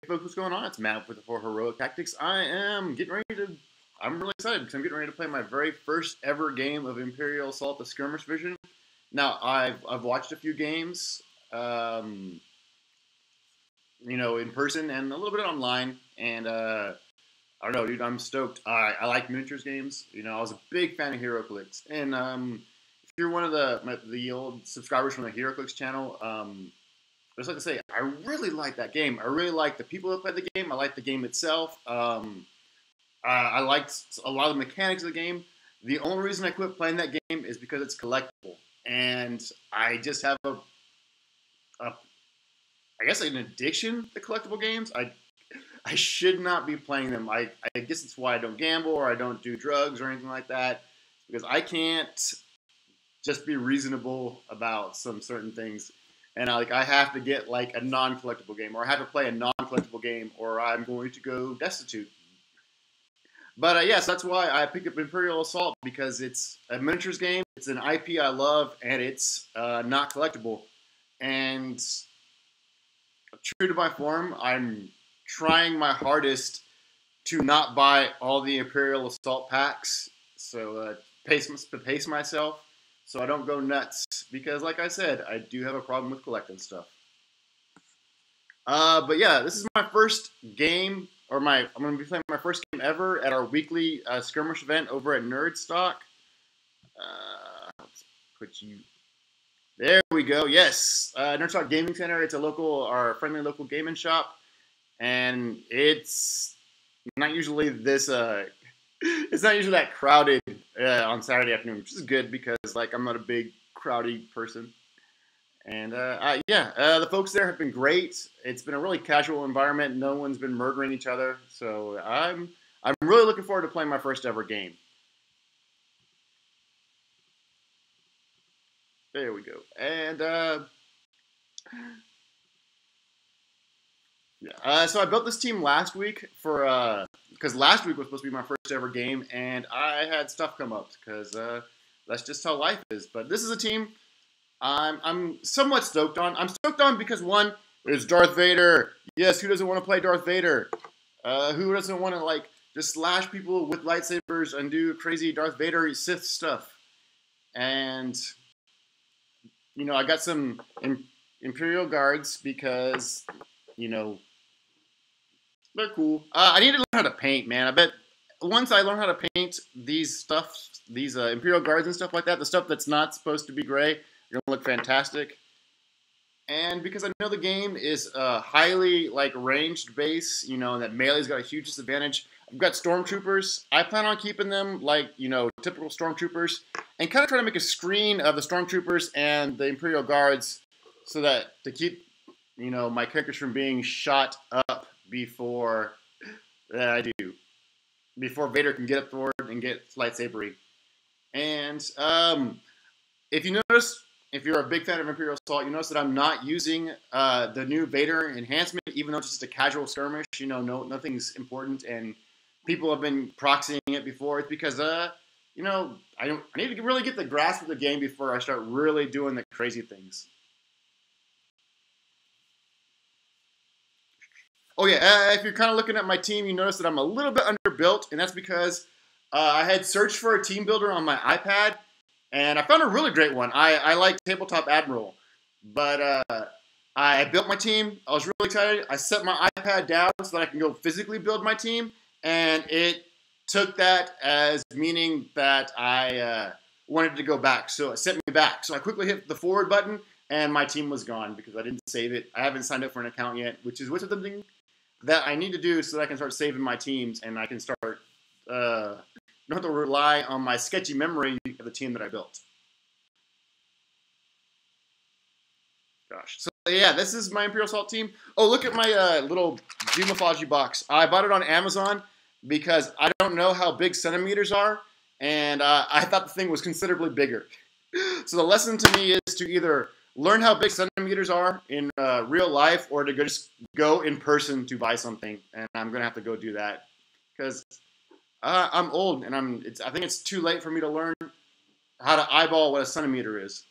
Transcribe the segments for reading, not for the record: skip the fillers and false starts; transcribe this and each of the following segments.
Hey folks, what's going on? It's Matt with the 4 Heroic Tactics. I'm really excited because I'm getting ready to play my very first ever game of Imperial Assault, the Skirmish version. Now, I've watched a few games, in person and a little bit online, and I don't know, dude, I'm stoked. I like miniatures games. I was a big fan of HeroClix, and if you're one of the old subscribers from the HeroClix channel, I just like to say, I really like that game. I really like the people that play the game. I like the game itself. I liked a lot of the mechanics of the game. The only reason I quit playing that game is because it's collectible. And I just have I guess an addiction to collectible games. I should not be playing them. I guess it's why I don't gamble or I don't do drugs or anything like that. Because I can't just be reasonable about some certain things. And I have to get like a non-collectible game, or I have to play a non-collectible game, or I'm going to go destitute. But yes, that's why I picked up Imperial Assault, because it's a miniatures game. It's an IP I love, and it's not collectible. And true to my form, I'm trying my hardest to not buy all the Imperial Assault packs. So pace myself so I don't go nuts. Because like I said, I do have a problem with collecting stuff. But yeah, this is my first game, I'm going to be playing my first game ever at our weekly skirmish event over at Nerdstock. Let's put you... There we go. Yes, Nerdstock Gaming Center. It's our friendly local gaming shop, and it's not usually this. It's not usually that crowded on Saturday afternoon, which is good because I'm not a big crowdy person. And the folks there have been great. It's been a really casual environment. No one's been murdering each other, so I'm really looking forward to playing my first ever game. There we go. And so I built this team last week because last week was supposed to be my first ever game, and I had stuff come up because that's just how life is. But this is a team I'm somewhat stoked on. I'm stoked on because, one, it's Darth Vader. Yes, who doesn't want to play Darth Vader? Who doesn't want to just slash people with lightsabers and do crazy Darth Vader Sith stuff? And I got some Imperial Guards because they're cool. I need to learn how to paint, man. I bet once I learn how to paint these Imperial Guards and stuff like that, the stuff that's not supposed to be gray, they're gonna look fantastic. And because I know the game is highly ranged base, and that melee's got a huge disadvantage. I've got stormtroopers. I plan on keeping them typical stormtroopers, and kind of try to make a screen of the stormtroopers and the Imperial Guards, so that to keep my characters from being shot up before Vader can get up forward and get lightsabery. And if you notice, if you're a big fan of Imperial Assault, you notice that I'm not using the new Vader enhancement, even though it's just a casual skirmish. Nothing's important, and people have been proxying it before. It's because I need to really get the grasp of the game before I start really doing the crazy things. Oh yeah, if you're kind of looking at my team, you notice that I'm a little bit underbuilt, and that's because I had searched for a team builder on my iPad, and I found a really great one. I like Tabletop Admiral, but I built my team. I was really excited. I set my iPad down so that I can go physically build my team, and it took that as meaning that I wanted to go back, so it sent me back. So I quickly hit the forward button, and my team was gone because I didn't save it. I haven't signed up for an account yet, which is something that I need to do so that I can start saving my teams, and I can start don't have to rely on my sketchy memory of the team that I built. Gosh. So yeah, this is my Imperial Assault team. Oh, look at my little Geomorphology box. I bought it on Amazon because I don't know how big centimeters are, and I thought the thing was considerably bigger. So the lesson to me is to either learn how big centimeters are in real life, or to just go in person to buy something. And I'm gonna have to go do that because I'm old, and I think it's too late for me to learn how to eyeball what a centimeter is.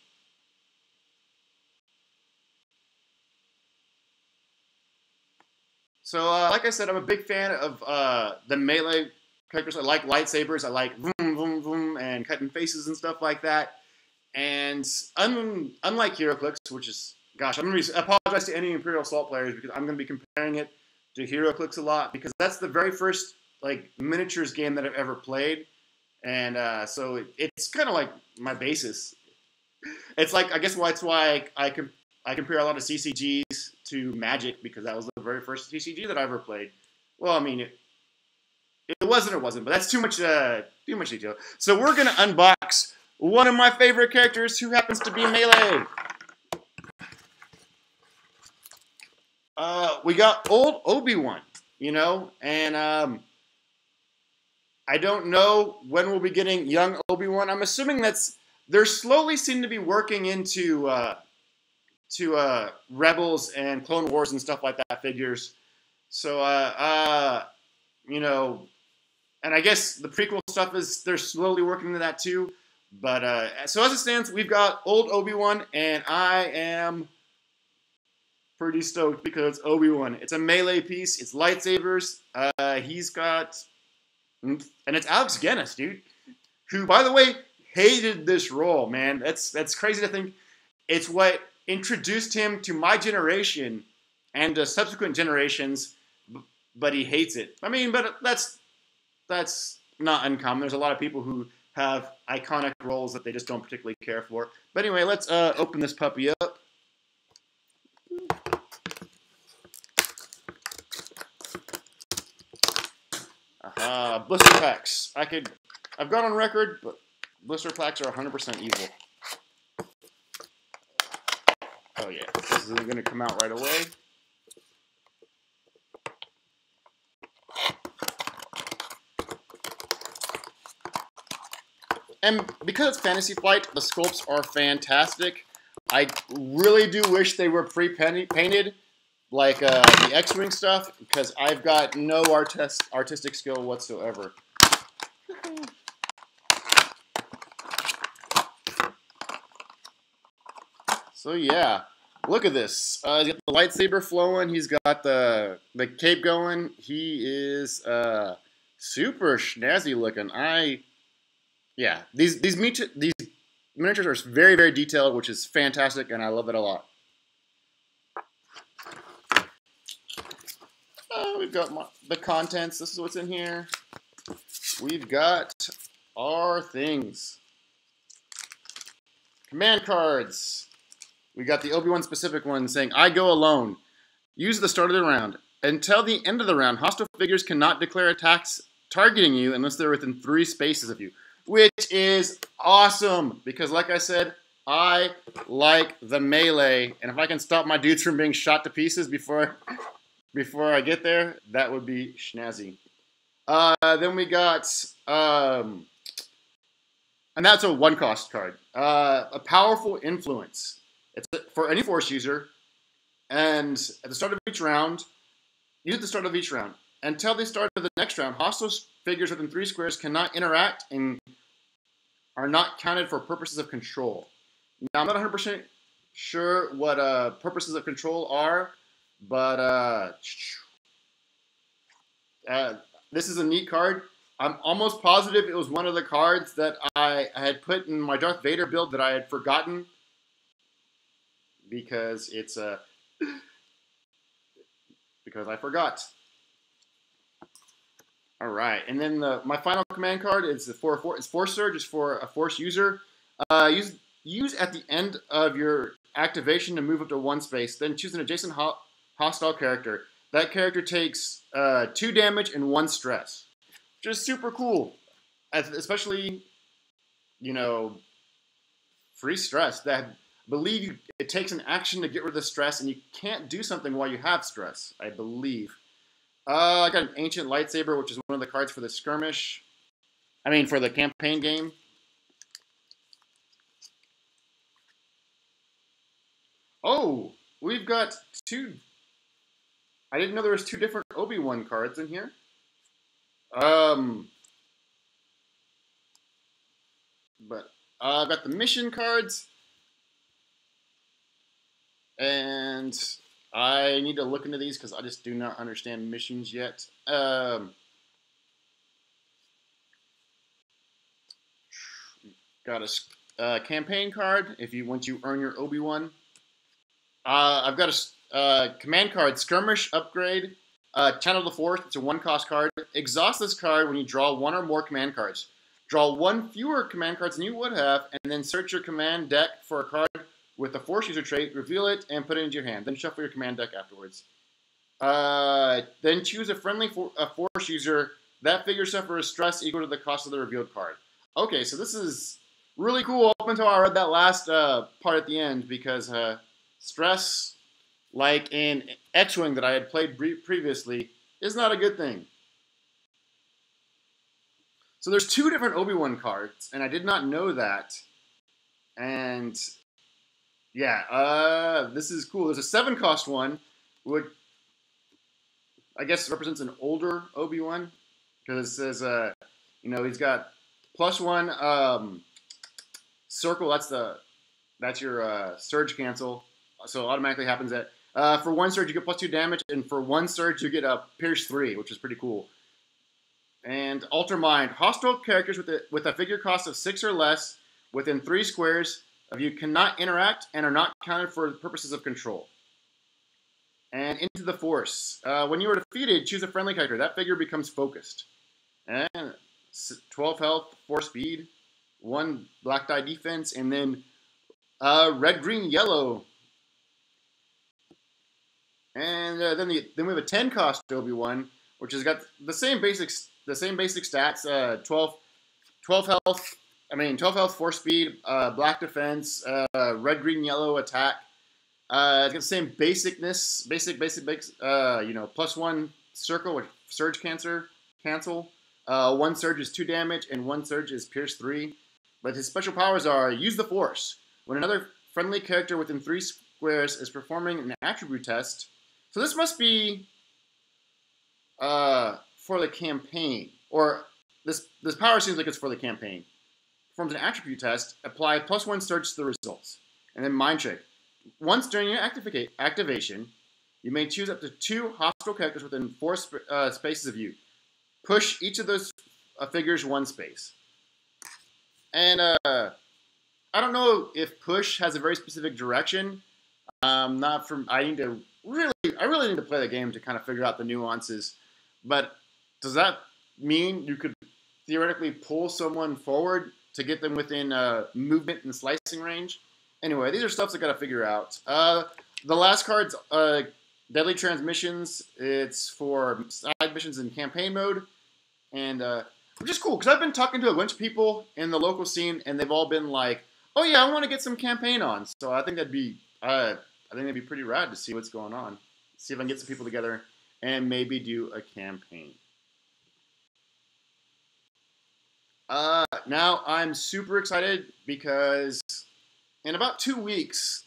So, like I said, I'm a big fan of the melee characters. I like lightsabers. I like vroom, vroom, vroom, and cutting faces and stuff like that. And unlike HeroClix, which is, gosh, I apologize to any Imperial Assault players because I'm going to be comparing it to HeroClix a lot because that's the very first like miniatures game that I've ever played, and so it's kind of like my basis. It's like I guess that's why I compare a lot of CCGs to Magic because that was the very first CCG that I ever played. Well, I mean it wasn't, but that's too much detail. So we're gonna unbox one of my favorite characters who happens to be melee. We got old Obi-Wan, you know, and I don't know when we'll be getting young Obi-Wan. I'm assuming they're slowly seem to be working into Rebels and Clone Wars and stuff like that figures. So you know, and I guess the prequel stuff they're slowly working into that too. But so as it stands, we've got old Obi-Wan, and I am pretty stoked because Obi-Wan. It's a melee piece. It's lightsabers. He's got, and it's Alex Guinness, dude, who, by the way, hated this role. Man, that's crazy to think. It's what introduced him to my generation and to subsequent generations, but he hates it. I mean, but that's not uncommon. There's a lot of people who have iconic roles that they just don't particularly care for. But anyway, let's open this puppy up. Blister packs. I've gone on record, but blister packs are 100% evil. Oh yeah, this is going to come out right away. And because it's Fantasy Flight, the sculpts are fantastic. I really do wish they were pre-painted, like the X-Wing stuff, because I've got no artistic skill whatsoever. So yeah, look at this. He's got the lightsaber flowing. He's got the cape going. He is super snazzy looking. Yeah, these miniatures are very, very detailed, which is fantastic, and I love it a lot. We've got the contents. This is what's in here. We've got our things. Command cards. We got the Obi-Wan specific one saying, I go alone. Use the start of the round. Until the end of the round, hostile figures cannot declare attacks targeting you unless they're within 3 spaces of you. Which is awesome, because like I said, I like the melee, and if I can stop my dudes from being shot to pieces before I get there, that would be snazzy. Then we got, and that's a 1-cost card, a powerful influence. It's for any Force user, and at the start of each round, use at the start of each round. Until the start of the next round, hostile figures within 3 squares cannot interact and are not counted for purposes of control. Now, I'm not 100% sure what purposes of control are, but this is a neat card. I'm almost positive it was one of the cards that I had put in my Darth Vader build that I had forgotten because it's because I forgot. All right, and then my final command card is it's Force Surge. It's for a Force user. Use at the end of your activation to move up to 1 space. Then choose an adjacent hostile character. That character takes 2 damage and 1 stress, which is super cool. Especially, you know, free stress. That believe it takes an action to get rid of the stress, and you can't do something while you have stress. I believe. I got an ancient lightsaber, which is one of the cards for the skirmish. I mean, for the campaign game. Oh, we've got 2. I didn't know there was 2 different Obi-Wan cards in here. But I've got the mission cards, and I need to look into these because I just do not understand missions yet. Got a campaign card if you once you earn your Obi-Wan. I've got a command card, Skirmish upgrade. Channel the Force, it's a 1-cost card. Exhaust this card when you draw 1 or more command cards. Draw 1 fewer command cards than you would have, and then search your command deck for a card with the Force user trait, reveal it, and put it into your hand. Then shuffle your command deck afterwards. Then choose a friendly Force user. That figure suffers stress equal to the cost of the revealed card. Okay, so this is really cool up until I read that last part at the end, because stress, like in X-Wing that I had played previously, is not a good thing. So there's 2 different Obi-Wan cards, and I did not know that. And yeah, this is cool. There's a 7-cost one, which I guess represents an older Obi-Wan, because it says, he's got +1 circle. That's your surge cancel. So automatically happens that for 1 surge you get +2 damage, and for 1 surge you get a Pierce 3, which is pretty cool. And Alter Mind, hostile characters with a figure cost of 6 or less within 3 squares of you cannot interact and are not counted for purposes of control. And Into the Force, when you are defeated, choose a friendly character. That figure becomes focused. And 12 health, 4 speed, 1 black die defense, and then red, green, yellow. And then we have a 10-cost Obi-Wan, which has got the same basic stats. 12 health, 4 speed, black defense, red, green, yellow attack. It's got the same basicness, +1 circle with surge cancel. 1 surge is 2 damage, and 1 surge is Pierce 3. But his special powers are use the Force. When another friendly character within 3 squares is performing an attribute test. So this must be for the campaign, or this power seems like it's for the campaign. Performs an attribute test. Apply +1 surge to the results, and then mind trick. Once during your activation, you may choose up to 2 hostile characters within 4 spaces of you. Push each of those figures 1 space. And I don't know if push has a very specific direction. I really need to play the game to kind of figure out the nuances. But does that mean you could theoretically pull someone forward to get them within movement and slicing range? Anyway, these are stuff I got to figure out. The last card's Deadly Transmissions. It's for side missions in campaign mode. And which is cool, because I've been talking to a bunch of people in the local scene, and they've all been like, oh yeah, I want to get some campaign on. So I think that'd be pretty rad to see what's going on. See if I can get some people together and maybe do a campaign. Now I'm super excited because in about 2 weeks,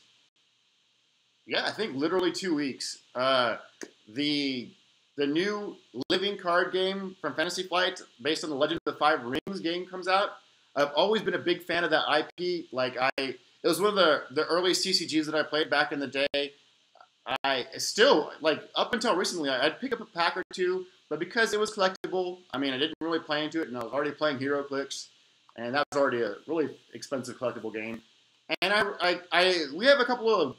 I think literally 2 weeks, the new living card game from Fantasy Flight based on the Legend of the 5 Rings game comes out. I've always been a big fan of that IP. It was one of the early CCGs that I played back in the day. I still, up until recently, I'd pick up a pack or 2, but because it was collectible, I didn't really play into it, and I was already playing HeroClix, and that was already a really expensive collectible game. And we have a couple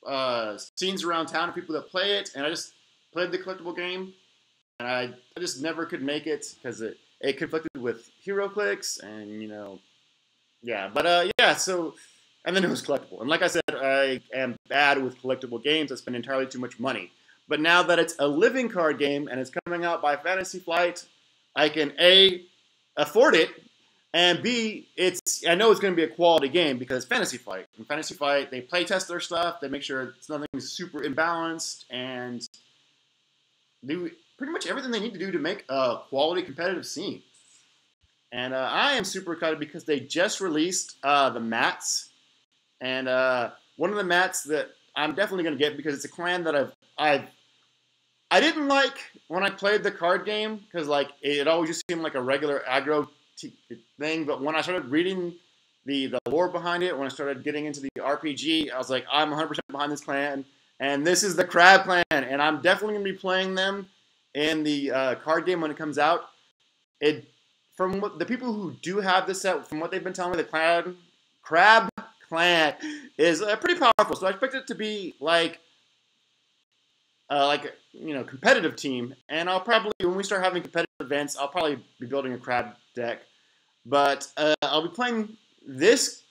of scenes around town of people that play it, and I just played the collectible game, and I just never could make it because it conflicted with HeroClix, and so, and then it was collectible. And like I said, I am bad with collectible games. I spend entirely too much money. But now that it's a living card game and it's coming out by Fantasy Flight, I can A, afford it, and B, I know it's going to be a quality game because Fantasy Flight. In Fantasy Flight, they play test their stuff, they make sure it's nothing super imbalanced, and do pretty much everything they need to do to make a quality competitive scene. And I am super excited because they just released the mats. And one of the mats that I'm definitely going to get, because it's a clan that I didn't like when I played the card game, because it always just seemed like a regular aggro thing. But when I started reading the lore behind it, when I started getting into the RPG, I was like, I'm 100% behind this clan. And this is the Crab Clan, and I'm definitely going to be playing them in the card game when it comes out. From what, the people who do have this set, from what they've been telling me, the Crab Clan is pretty powerful. So I expect it to be like competitive team. And I'll probably, when we start having competitive events, I'll probably be building a crab deck. But I'll be playing this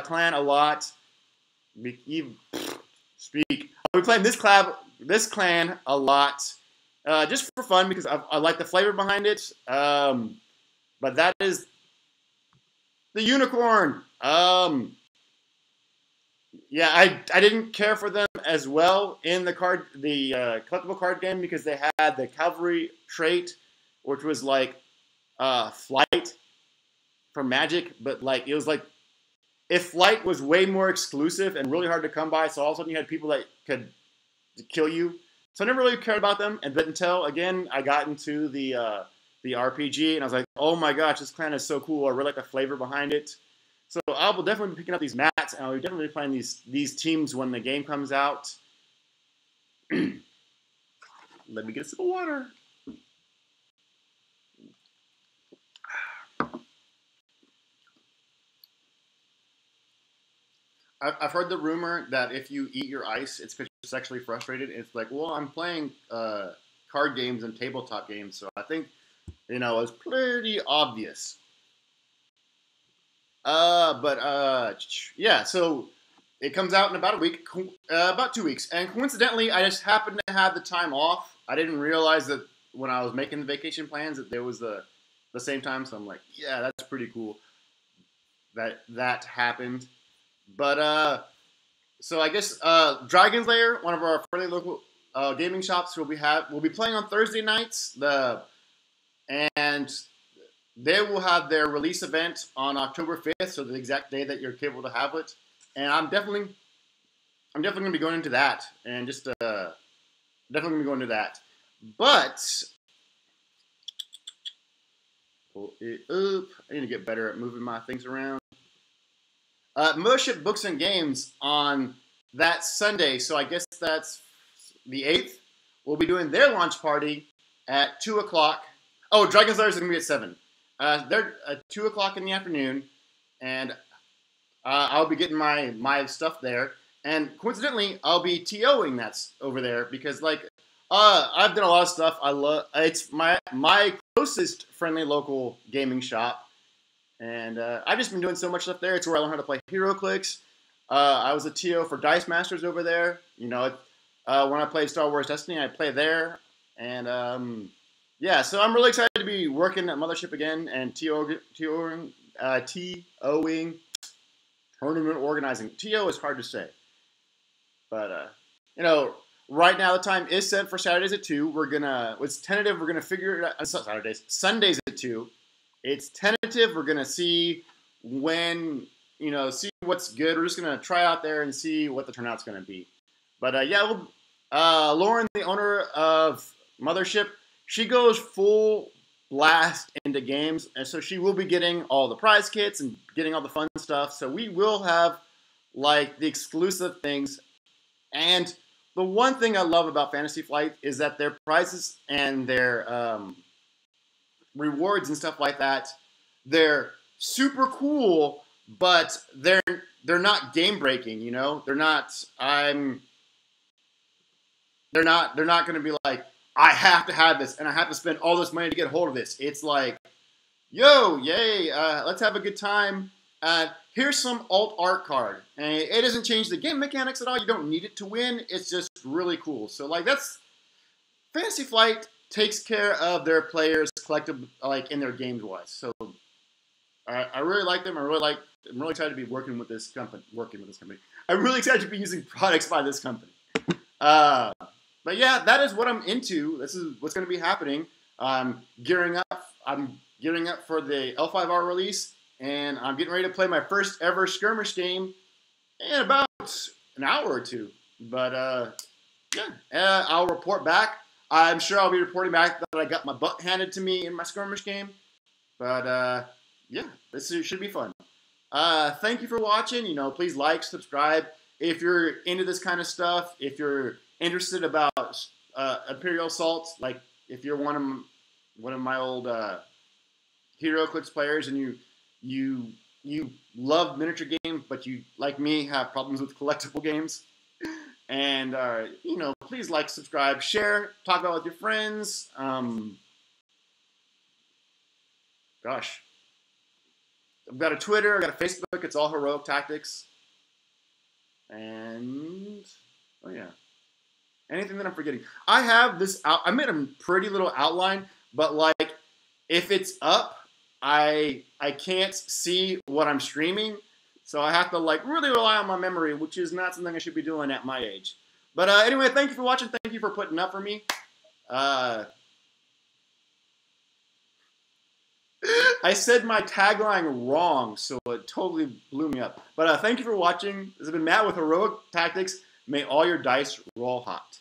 clan a lot. I'll be playing this clan a lot, just for fun because I like the flavor behind it. But that is the unicorn. Yeah, I didn't care for them as well in the collectible card game because they had the cavalry trait, which was like flight for magic, but like it was like if flight was way more exclusive and really hard to come by, so all of a sudden you had people that could kill you. So I never really cared about them, but until again I got into the RPG and I was like, oh my gosh, this clan is so cool. I really like the flavor behind it. So I will definitely be picking up these mats, and I'll be definitely playing these teams when the game comes out. Let me get a sip of water. I've heard the rumor that if you eat your ice, it's because you're sexually frustrated. It's like, well, I'm playing card games and tabletop games, so I think, it's pretty obvious. Yeah, so it comes out in about a week, about 2 weeks. And coincidentally, I just happened to have the time off. I didn't realize that when I was making the vacation plans that there was the same time. So I'm like, yeah, that's pretty cool that happened. But, so I guess Dragon's Lair, one of our friendly local gaming shops, we'll be playing on Thursday nights. And they will have their release event on October 5th, so the exact day that you're capable to have it. And I'm definitely going to be going into that, and just definitely going to be going into that. But pull it up. I need to get better at moving my things around. Mothership Books and Games on that Sunday, so I guess that's the 8th. We'll be doing their launch party at 2 o'clock. Oh, Dragon's Lair is going to be at 7. They're at 2 o'clock in the afternoon, and I'll be getting my stuff there. And coincidentally, I'll be TOing that's over there because, like, I've done a lot of stuff. It's my closest friendly local gaming shop. And I've just been doing so much stuff there. It's where I learned how to play HeroClix. I was a TO for Dice Masters over there. When I played Star Wars Destiny, I play there. And yeah, so I'm really excited to be working at Mothership again and TOing, tournament organizing. TO is hard to say. But, right now the time is set for Saturdays at 2. It's tentative. We're going to figure it out. Sundays at 2. It's tentative. We're going to see see what's good. We're just going to try out there and see what the turnout's going to be. But, yeah, Lauren, the owner of Mothership, she goes full blast into games. And so she will be getting all the prize kits and getting all the fun stuff. So we will have, like, the exclusive things. And the one thing I love about Fantasy Flight is that their prizes and their rewards and stuff like that, they're super cool, but they're not game breaking, They're not going to be like, I have to have this and I have to spend all this money to get a hold of this. It's like, yo, yay, let's have a good time. Here's some alt art card. And it doesn't change the game mechanics at all. You don't need it to win. It's just really cool. So, like, that's Fantasy Flight takes care of their players collective, like, in their games wise. So I really like them. I'm really excited to be working with this company. I'm really excited to be using products by this company. But yeah, that is what I'm into. This is what's going to be happening. I'm gearing up for the L5R release, and I'm getting ready to play my first ever skirmish game in about an hour or two. But yeah, I'll report back. I'm sure I'll be reporting back that I got my butt handed to me in my skirmish game. But yeah, this should be fun. Thank you for watching. Please like, subscribe, if you're into this kind of stuff, if you're interested about Imperial Assault, like if you're one of my old HeroClix players and you love miniature games, but you, like me, have problems with collectible games, and please like, subscribe, share, talk about it with your friends. Gosh, I've got a Twitter, I've got a Facebook. It's all Heroic Tactics. And oh yeah, anything that I'm forgetting. I have this out. I made a pretty little outline, but like if it's up, I can't see what I'm streaming, so I have to like really rely on my memory, which is not something I should be doing at my age. But anyway, thank you for watching. Thank you for putting up for me. I said my tagline wrong, so it totally blew me up. But thank you for watching. This has been Matt with Heroic Tactics. May all your dice roll hot.